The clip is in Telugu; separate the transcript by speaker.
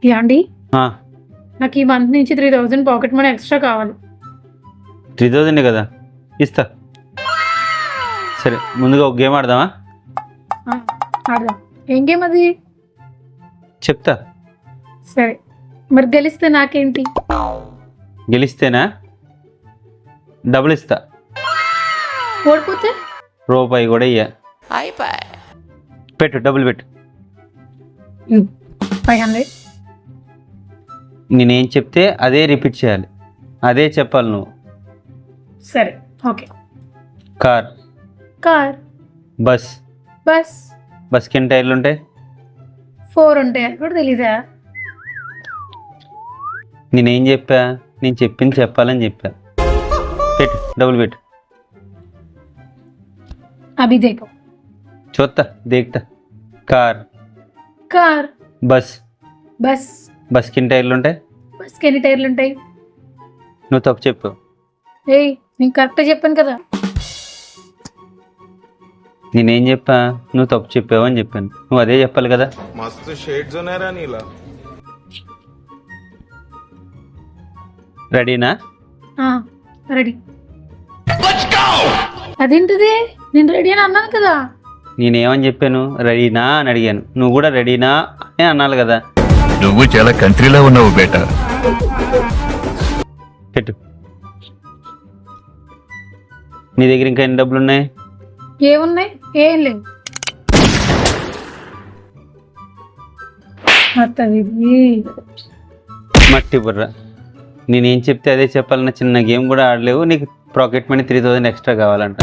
Speaker 1: యాండి
Speaker 2: ఆ,
Speaker 1: నాకు ఈ మంత్ నుంచి 3000 పాకెట్ మనీ ఎక్స్ట్రా కావాలి.
Speaker 2: 3000 కదా, ఇస్తా. సరే, ముందుగా ఒక గేమ్ ఆడదామా?
Speaker 1: ఆ, ఆడదాం. ఏం గేమ్ అది?
Speaker 2: చెప్తా.
Speaker 1: సరే, మరి గెలిస్తే నాకేంటి?
Speaker 2: గెలిస్తేనా డబ్బులు ఇస్తా.
Speaker 1: ఓడిపోతే
Speaker 2: రూపాయి కూడా ఇయ్య. పెట్టు, డబ్బులు పెట్టు.
Speaker 1: 500.
Speaker 2: నేనేం చెప్తే అదే రిపీట్ చేయాలి, అదే చెప్పాలి నువ్వు.
Speaker 1: సరే, okay.
Speaker 2: Car,
Speaker 1: car.
Speaker 2: Bus.
Speaker 1: Bus.
Speaker 2: బస్కి ఎన్ని టైర్లు ఉంటాయి?
Speaker 1: 4 ఉంటాయి. అది కూడా తెలీదా?
Speaker 2: నేనేం చెప్పా? నేను చెప్పింది చెప్పాలని చెప్పా. పెట్టు, డబ్బులు పెట్టు.
Speaker 1: అభి దేకో.
Speaker 2: చూస్తా, దేక్తా. Car,
Speaker 1: car.
Speaker 2: బస్.
Speaker 1: బస్.
Speaker 2: బస్కి ఎన్ని టైర్లు ఉంటాయి?
Speaker 1: బస్కి ఎన్ని టైర్లు ఉంటాయి?
Speaker 2: నువ్వు తప్పు చెప్పు.
Speaker 1: ఏయ్, నేను కరెక్ట్గా చెప్పాను కదా.
Speaker 2: నేనేం చెప్పా? నువ్వు తప్పు చెప్పావు అని చెప్పాను. నువ్వు అదే చెప్పాలి కదా.
Speaker 3: मस्त शेड्स ఉన్నాయరా నీలా.
Speaker 2: రెడీనా?
Speaker 1: రెడీ. అదేంటిది? నేను రెడీ అని అన్నాను కదా.
Speaker 2: నేనేమని చెప్పాను? రెడీనా అని అడిగాను. నువ్వు కూడా రెడీనా అని అనాలి కదా.
Speaker 4: నువ్వు చాలా కంట్రీలో ఉన్నావు బేటా.
Speaker 2: పెట్టు. నీ దగ్గర ఇంకా ఎన్ని డబ్బులు ఉన్నాయి?
Speaker 1: ఏమున్నాయి? ఏం లేవు.
Speaker 2: మట్టి బుర్ర. నేనేం చెప్తే అదే చెప్పాలన్న చిన్న గేమ్ కూడా ఆడలేవు. నీకు పాకెట్ మనీ 3000 ఎక్స్ట్రా కావాలంట.